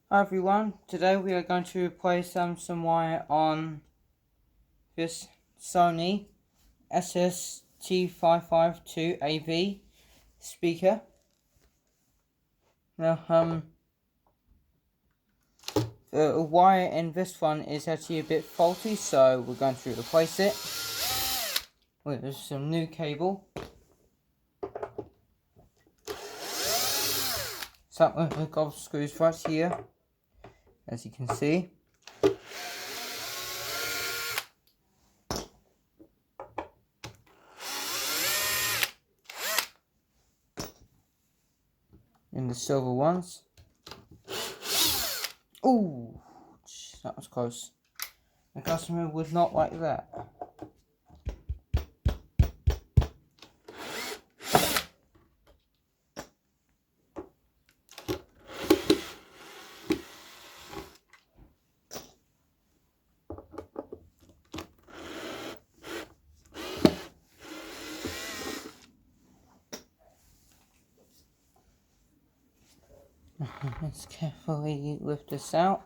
Hi everyone, today we are going to replace some wire on this Sony SST552AV speaker. Now, the wire in this one is actually a bit faulty, so we're going to replace it with some new cable. So we've got screws right here, as you can see. In the silver ones. Ooh, that was close. The customer would not like that. Let's carefully lift this out.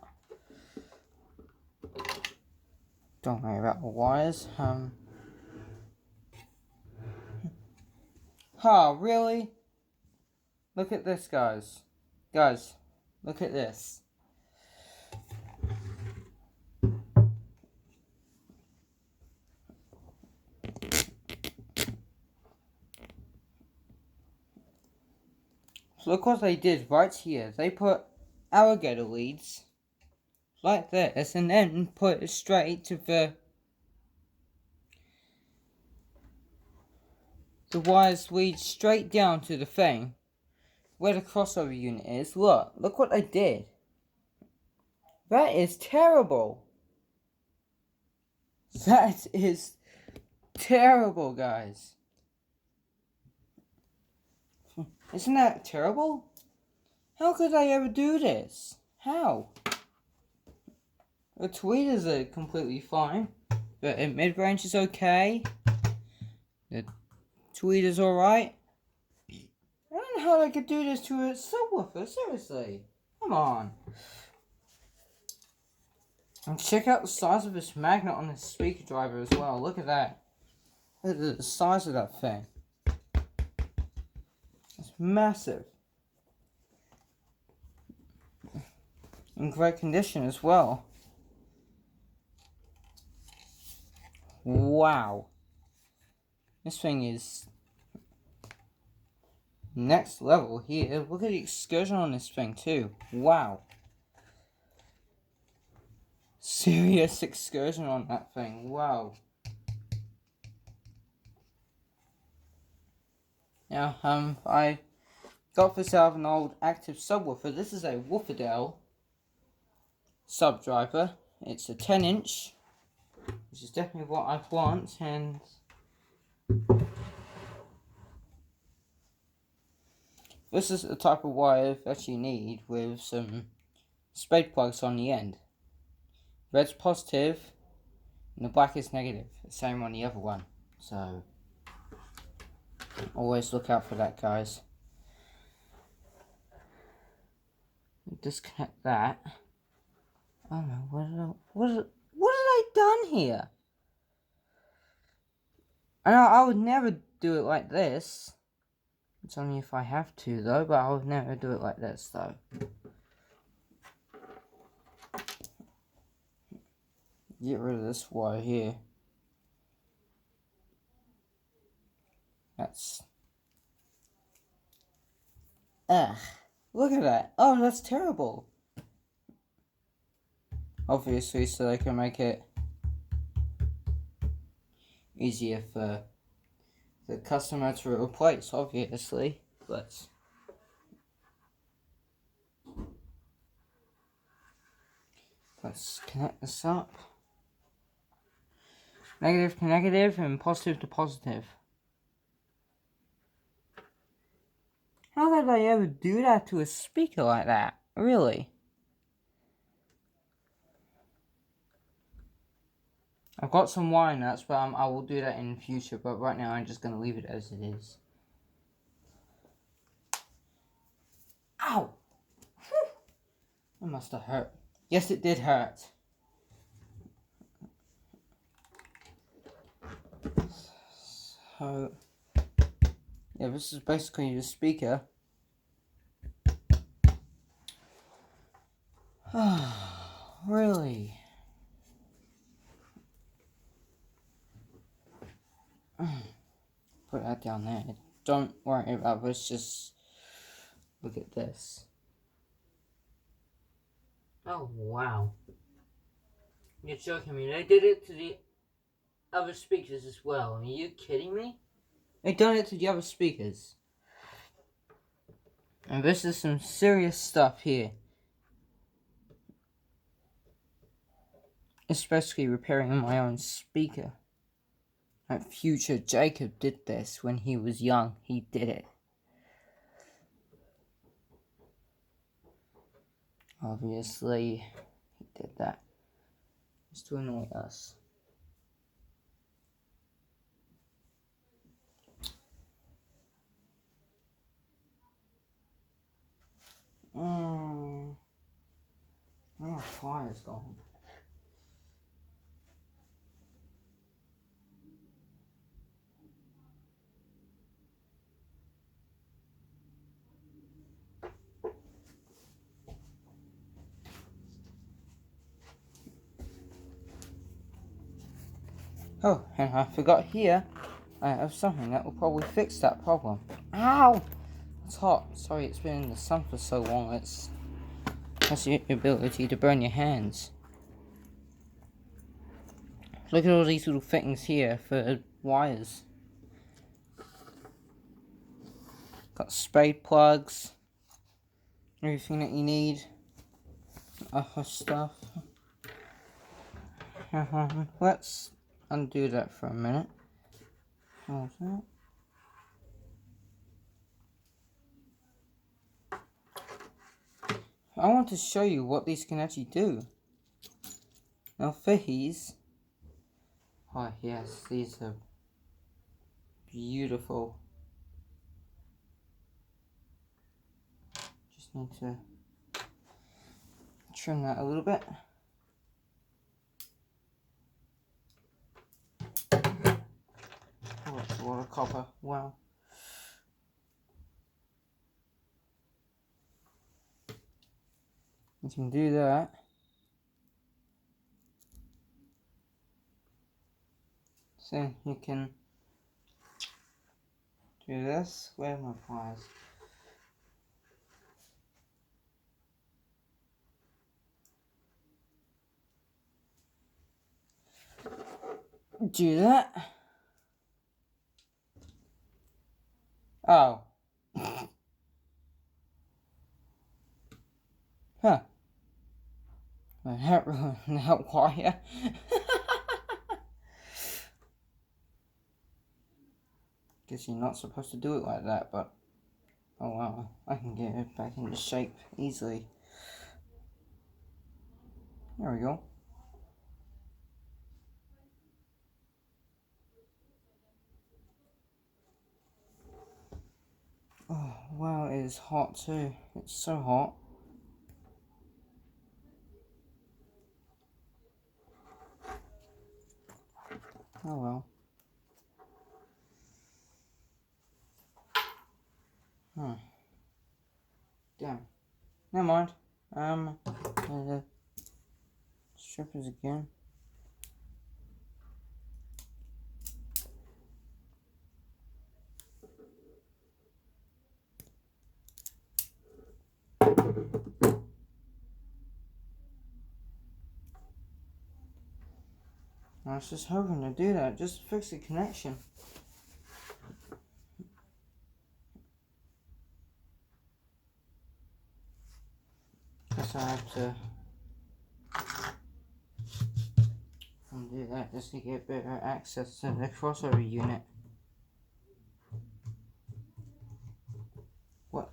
Don't worry about the wires. Oh, really? Look at this, guys. Guys, look at this. So look what they did right here. They put alligator leads like this and then put it straight to the wires lead straight down to the thing where the crossover unit is. Look what they did. That is terrible. That is terrible, guys. Isn't that terrible? How could I ever do this? How? The tweeters are completely fine. The mid-range is okay. The tweeter's alright. I don't know how I could do this to a subwoofer, seriously. Come on. And check out the size of this magnet on this speaker driver as well. Look at that. Look at the size of that thing. It's massive. In great condition as well. Wow. This thing is next level here. Look at the excursion on this thing too. Wow. Serious excursion on that thing. Wow. Now, I got this out of an old active subwoofer. This is a Wooferdale sub driver. It's a 10-inch, which is definitely what I want, and this is the type of wire that you need with some spade plugs on the end. Red's positive, and the black is negative. The same on the other one. So, always look out for that, guys. Disconnect that. Oh no, what have I done here? I know I would never do it like this. It's only if I have to though, but I would never do it like this though. Get rid of this wire here. That's... Ugh. Look at that. Oh, that's terrible. Obviously, so they can make it easier for the customer to replace, obviously. Let's connect this up. Negative to negative and positive to positive. How did I ever do that to a speaker like that? Really? I've got some wire nuts, but I will do that in the future. But right now, I'm just going to leave it as it is. Ow! Whew. It must have hurt. Yes, it did hurt. So, yeah, this is basically the speaker. Really? Put that down there. Don't worry about this, just look at this. Oh, wow. You're joking me. They did it to the other speakers as well. Are you kidding me? They done it to the other speakers. And this is some serious stuff here. Especially repairing my own speaker. Like future Jacob did this when he was young. He did it. Obviously, he did that just to annoy us. Oh, fire's gone. Oh, and I forgot here, I have something that will probably fix that problem. Ow! It's hot. Sorry, it's been in the sun for so long. It has the ability to burn your hands. Look at all these little fittings here for wires. Got spade plugs. Everything that you need. Other stuff. Let's undo that for a minute. How's that? I want to show you what these can actually do. Now for these, oh yes, these are beautiful. Just need to trim that a little bit. Oh, that's a lot of copper, wow. You can do that. So you can do this. Where are my pliers? Do that. Oh. Huh. That ruined that wire. Guess you're not supposed to do it like that, but oh wow, I can get it back into shape easily. There we go. Oh wow, it is hot too. It's so hot. Oh well. Damn. Never mind. The strippers again. I was just hoping to do that, just to fix the connection. Guess I have to undo that just to get better access to the crossover unit. What?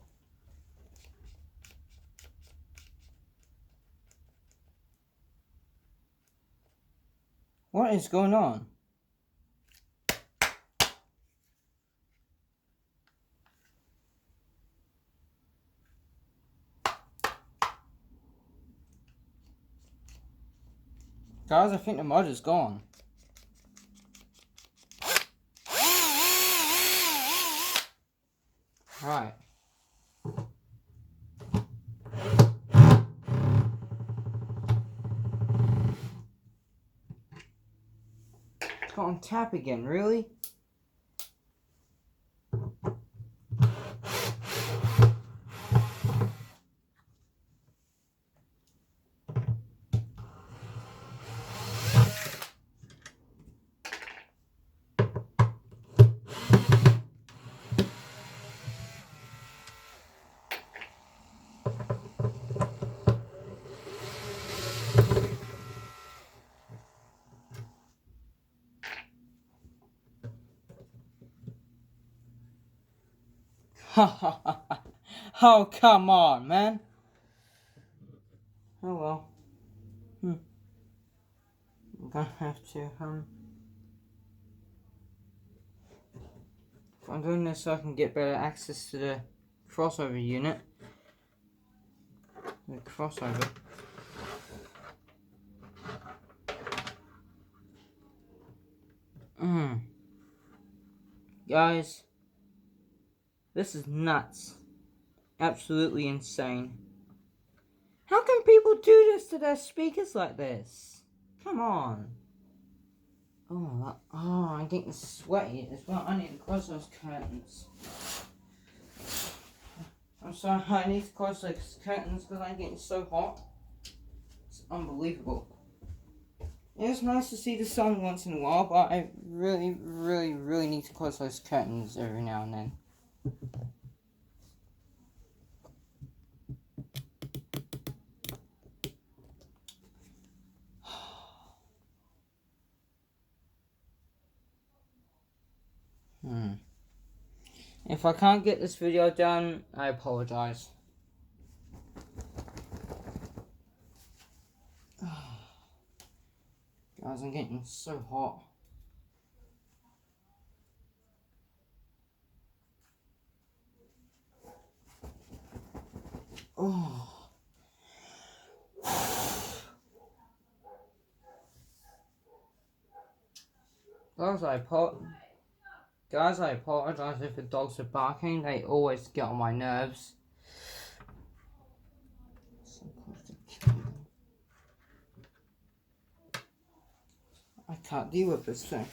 What is going on? Guys, I think the mud is gone. Right. It's got on tap again, really? Oh, come on, man. Oh well. I'm gonna have to, I'm doing this so I can get better access to the crossover unit. The crossover. Guys, this is nuts. Absolutely insane. How can people do this to their speakers like this? Come on. Oh, I'm getting sweaty as well. I need to close those curtains. I'm sorry, I need to close those curtains because I'm getting so hot. It's unbelievable. It's nice to see the sun once in a while, but I really, really, really need to close those curtains every now and then. If I can't get this video done, I apologize. Guys, I'm getting so hot. Oh. Guys, I apologize if the dogs are barking. They always get on my nerves. So close to killing them. I can't deal with this thing.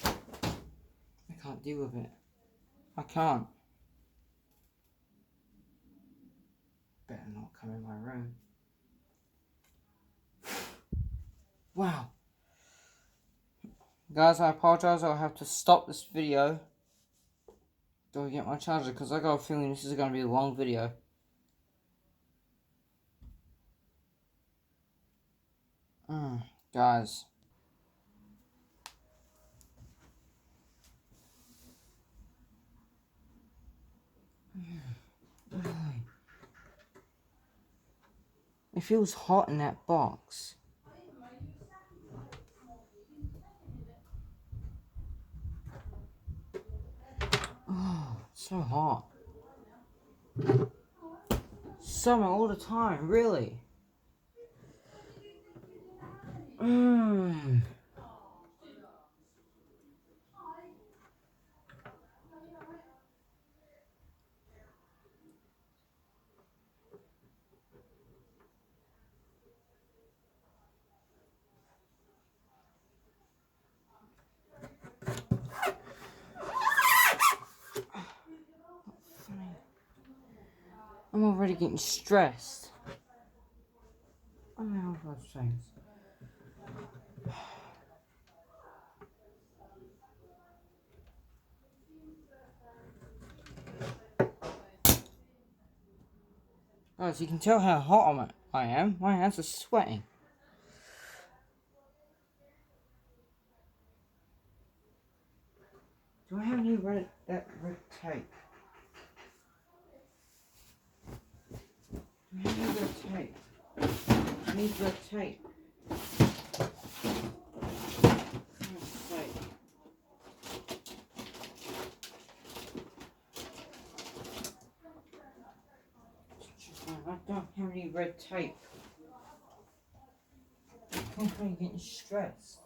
I can't deal with it. I can't. Better not come in my room. Wow. Guys, I apologize. I'll have to stop this video. Go get my charger because I got a feeling this is going to be a long video. Guys. It feels hot in that box. Oh, it's so hot. Summer all the time, really. I'm already getting stressed. I don't know what those things. Guys, you can tell how hot I am. My hands are sweating. Do I have any red tape? Do I have any red tape? I need red tape. don't have any red tape. I'm getting stressed.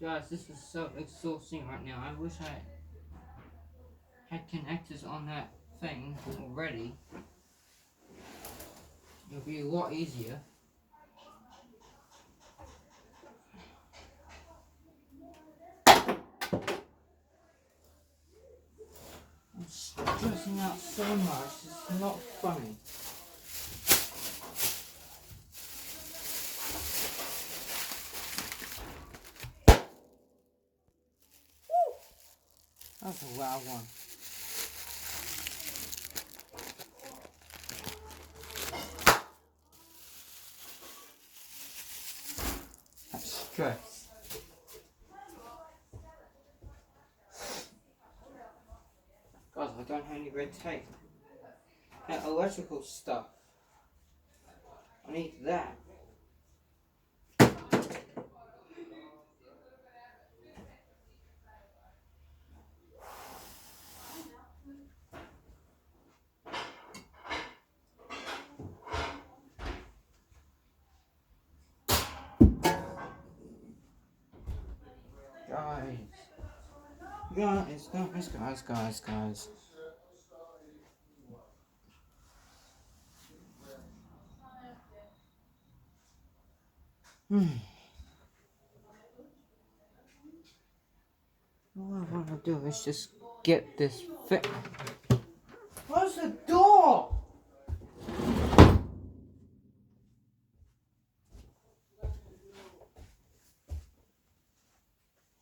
Guys, this is so exhausting right now. I wish I had connectors on that thing already. It would be a lot easier. I'm stressing out so much, it's not funny. That's a loud one. That's stress. Guys, I don't have any red tape. That electrical stuff. I need that. Guys. All I want to do is just get this fit. Close the door!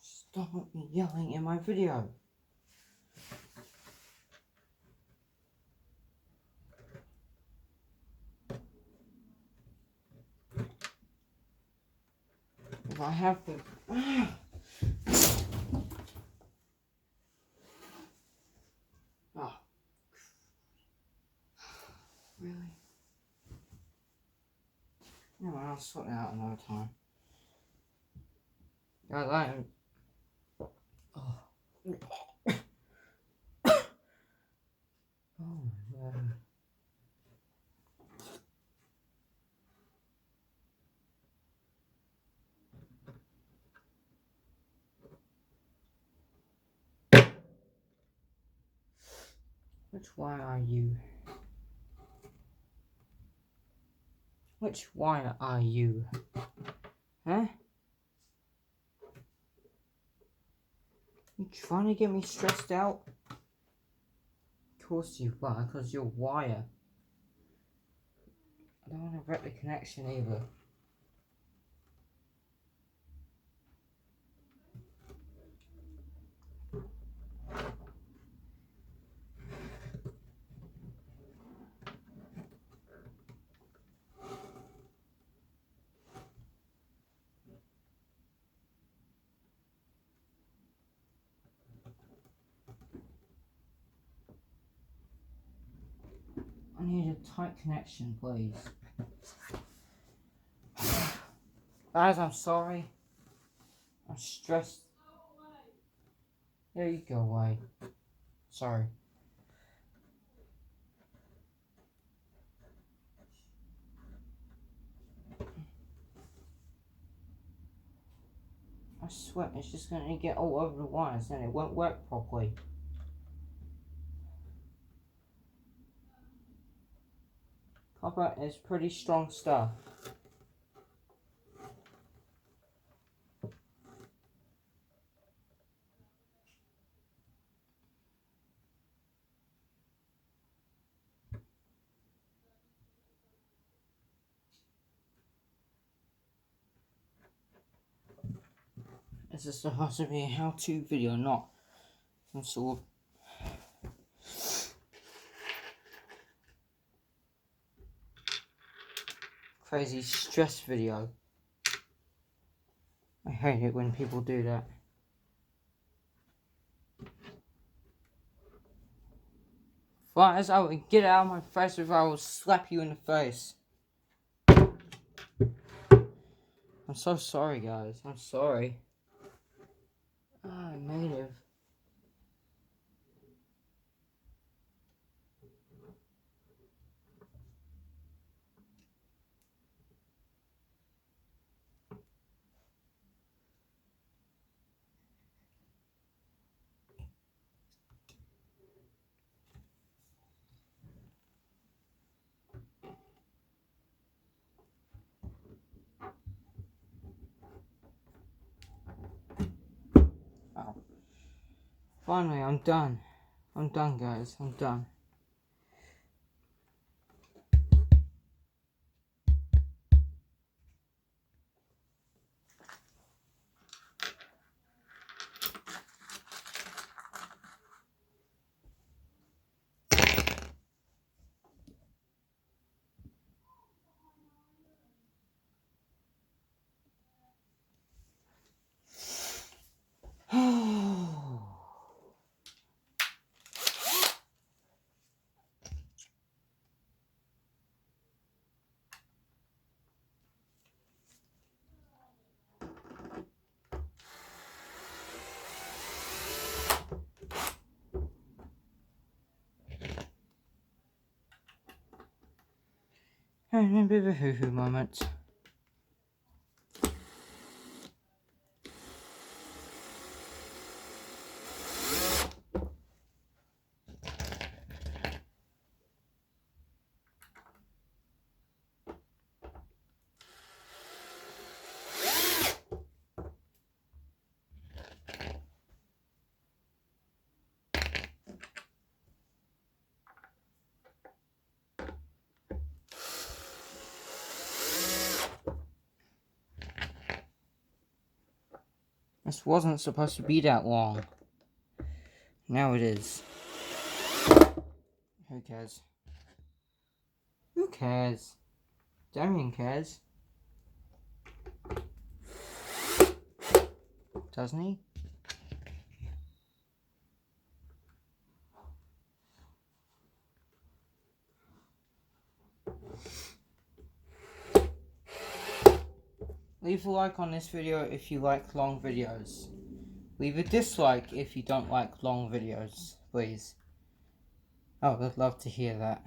Stop yelling in my video. If I have to... Oh. Really? No, I'll sort it out another time. I like him. Oh. Oh, man. Which wire are you? Which wire are you? Huh? You trying to get me stressed out? Of course you are, because you're wire. I don't want to wreck the connection either. I need a tight connection, please. Guys, I'm sorry. I'm stressed. There you go away. Sorry. I swear it's just going to get all over the wires and it won't work properly. Copper is pretty strong stuff. This is supposed to be a how-to video, not some sort of crazy stress video. I hate it when people do that. Fires, I will get out of my face or I will slap you in the face. I'm so sorry, guys. I'm sorry. Ah, negative. Oh. Finally, I'm done. I'm done, guys. I'm done. A bit of a hoo-hoo moment. This wasn't supposed to be that long. Now it is. Who cares? Who cares? Damian cares. Doesn't he? Leave a like on this video if you like long videos. Leave a dislike if you don't like long videos, please. Oh, I'd love to hear that.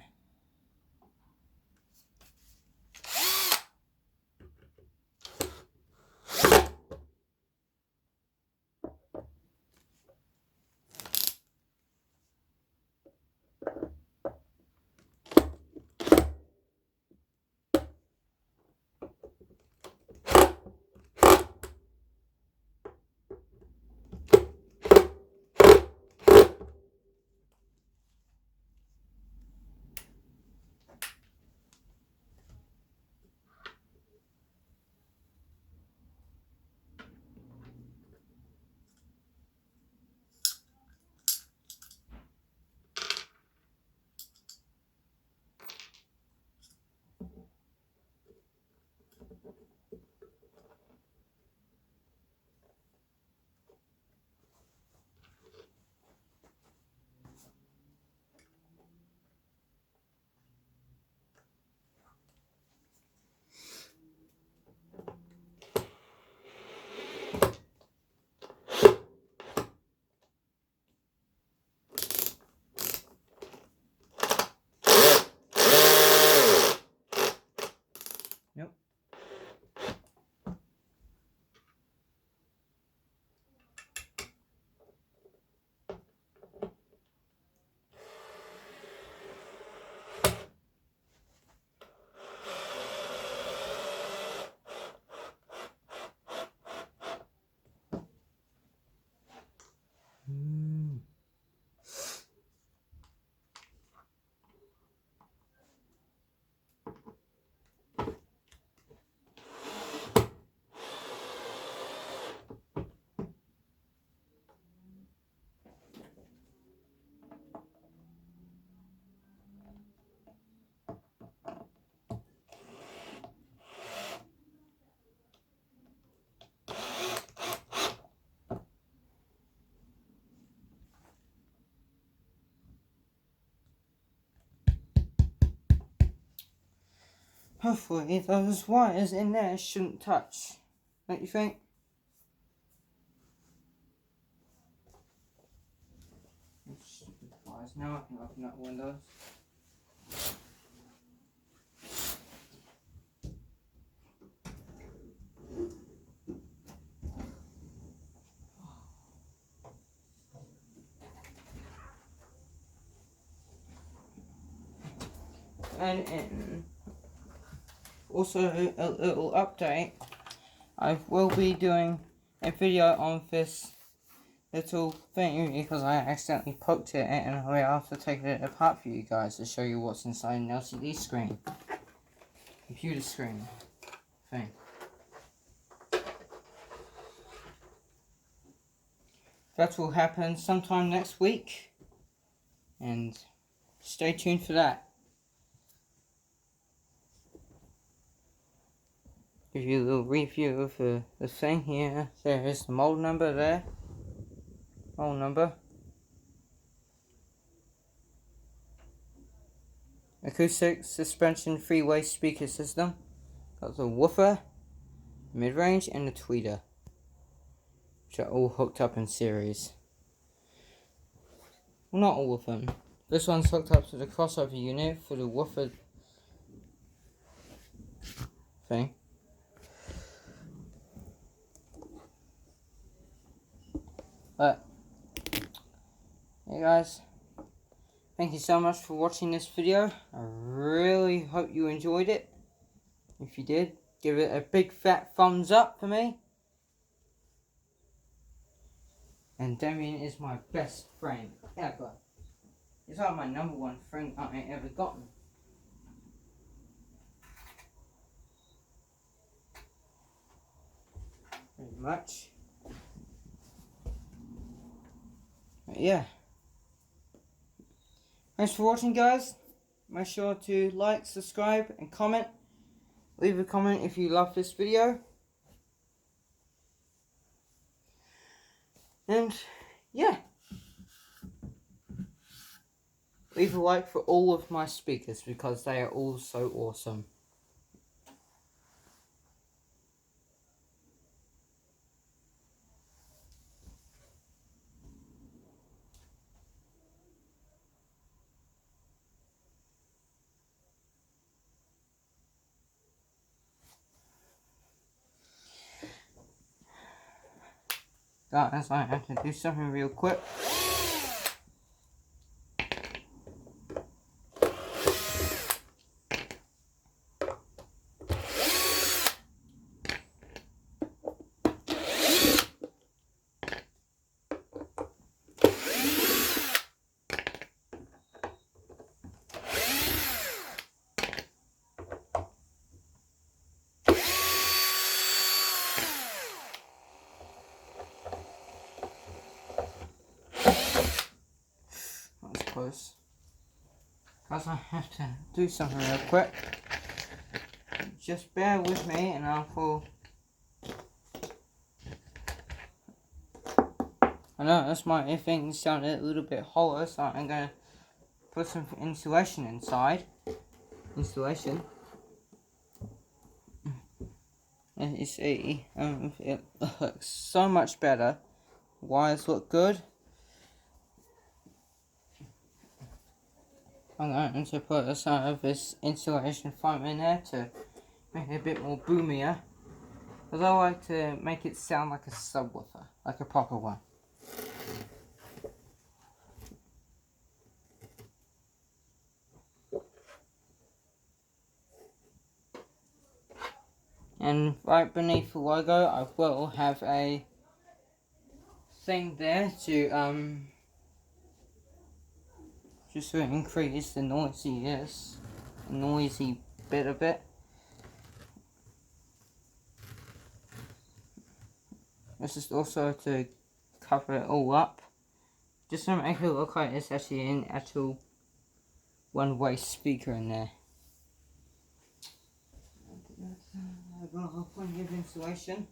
Hopefully those wires in there shouldn't touch. Don't you think? Stupid wires. Now I can open up windows. And also a little update. I will be doing a video on this little thing because I accidentally poked it and I have to take it apart for you guys to show you what's inside an LCD screen. Computer screen thing. That will happen sometime next week. And stay tuned for that. Give you a little review of the thing here. There is the model number there. Model number. Acoustic suspension three-way speaker system. Got the woofer, mid-range, and the tweeter, which are all hooked up in series. Well, not all of them. This one's hooked up to the crossover unit for the woofer thing. But, hey guys, thank you so much for watching this video. I really hope you enjoyed it. If you did, give it a big fat thumbs up for me. And Damian is my best friend ever. He's like my #1 friend I ain't ever gotten. Pretty much. But yeah. Thanks for watching, guys. Make sure to like, subscribe, and comment. Leave a comment if you love this video. And yeah. Leave a like for all of my speakers because they are all so awesome. Guys, I have to do something real quick. Close. Because I have to do something real quick. Just bear with me and I will. I know this might make things sound a little bit hollow, so I'm going to put some insulation inside. Insulation. And you see, it looks so much better. Wires look good. I'm going to put some of this insulation foam in there to make it a bit more boomier. Because I like to make it sound like a subwoofer, like a proper one. And right beneath the logo, I will have a thing there to just to increase the noisy bit of it. This is also to cover it all up, just to make it look like it's actually an actual one-way speaker in there. I've got plenty of insulation,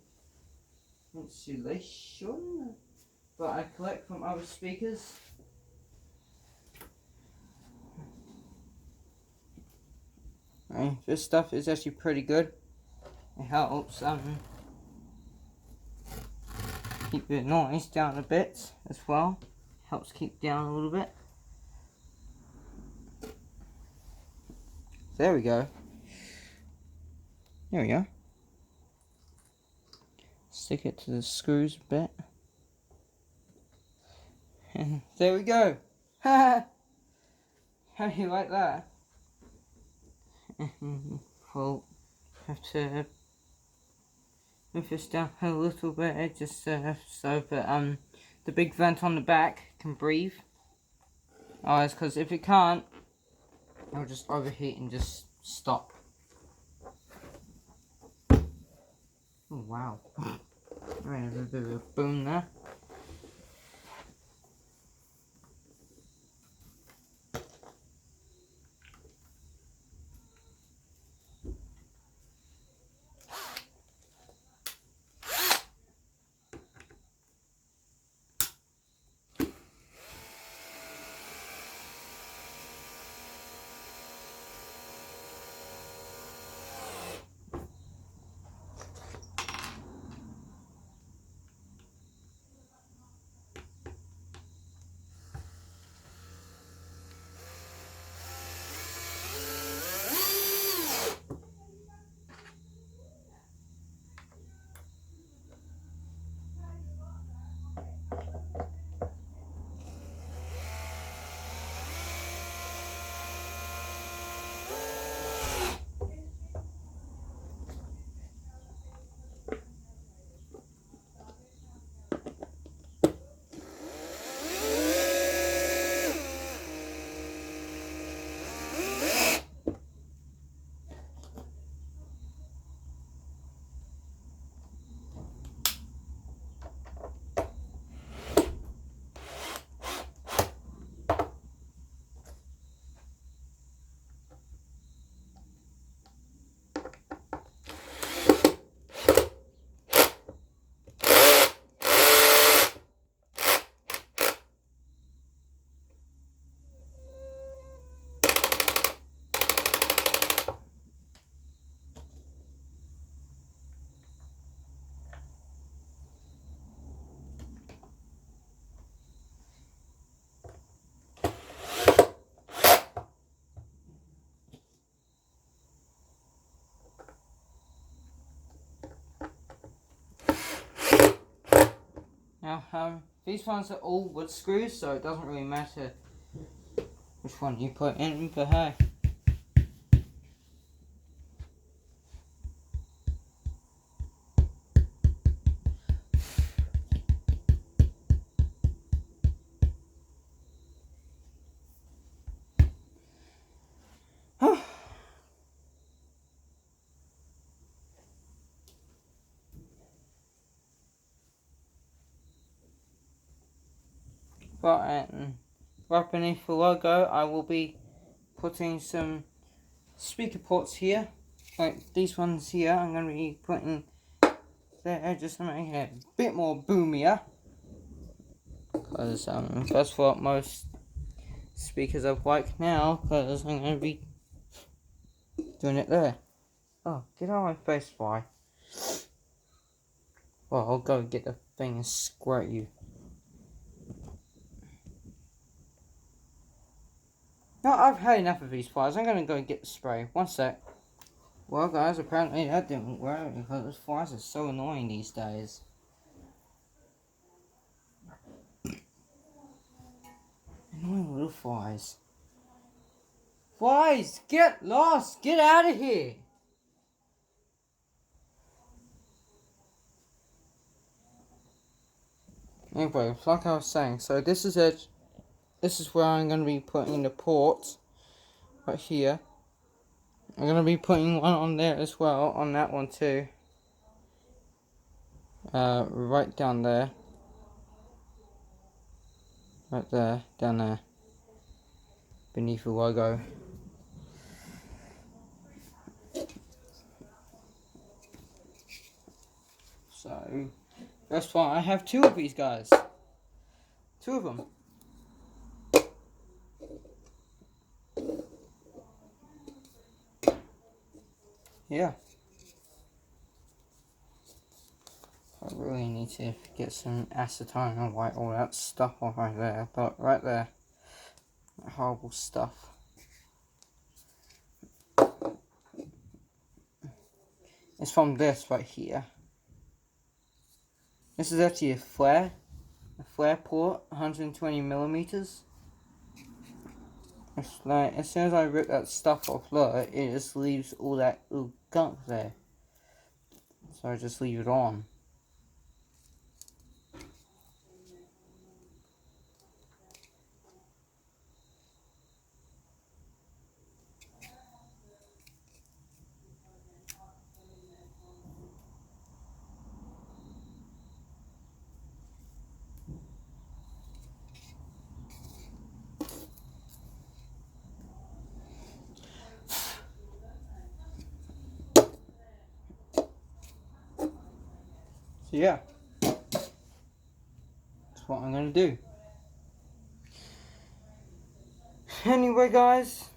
but I collect from other speakers. Right, this stuff is actually pretty good. It helps keep the noise down a bit as well. Helps keep down a little bit. There we go. There we go. Stick it to the screws a bit. And there we go. How do you like that? Well, have to move this down a little bit just so that the big vent on the back can breathe. Oh, it's because if it can't, it'll just overheat and just stop. Oh, wow. There's a bit of a boom there. Now, these ones are all wood screws, so it doesn't really matter which one you put in, but hey. Right, right beneath the logo, I will be putting some speaker ports here, like these ones here. I'm going to be putting there just to make it a bit more boomier, because that's what most speakers are like now, because I'm going to be doing it there. Oh, get out of my face, fly. Well, I'll go get the thing and squirt you. No, I've had enough of these flies. I'm gonna go get the spray. One sec. Well, guys, apparently that didn't work because those flies are so annoying these days. Annoying little flies. Flies, get lost! Get out of here! Anyway, like I was saying, so this is it. This is where I'm going to be putting the port. Right here. I'm going to be putting one on there as well. On that one too. Right down there. Right there. Down there. Beneath the logo. So, that's why I have two of these guys. Two of them. yeah. I really need to get some acetone and wipe all that stuff off right there. But right there, that horrible stuff. It's from this right here. This is actually a flare port, 120 millimeters. It's like, as soon as I rip that stuff off, look, it just leaves all that little gunk there. So I just leave it on. So yeah, that's what I'm gonna do. Anyway guys,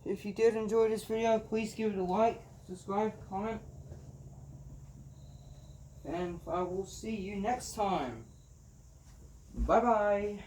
if you did enjoy this video, please give it a like, subscribe, comment, and I will see you next time. Bye bye.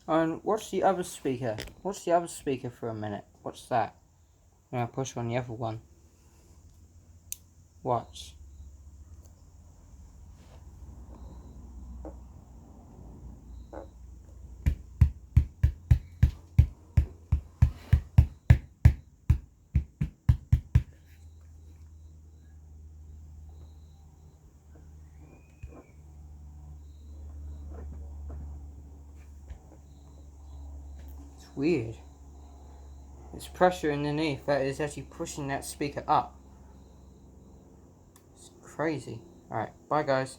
And watch the other speaker. Watch the other speaker for a minute. Watch that. I'm gonna push on the other one. Watch. It's weird. It's pressure underneath that is actually pushing that speaker up. It's crazy. Alright, bye guys.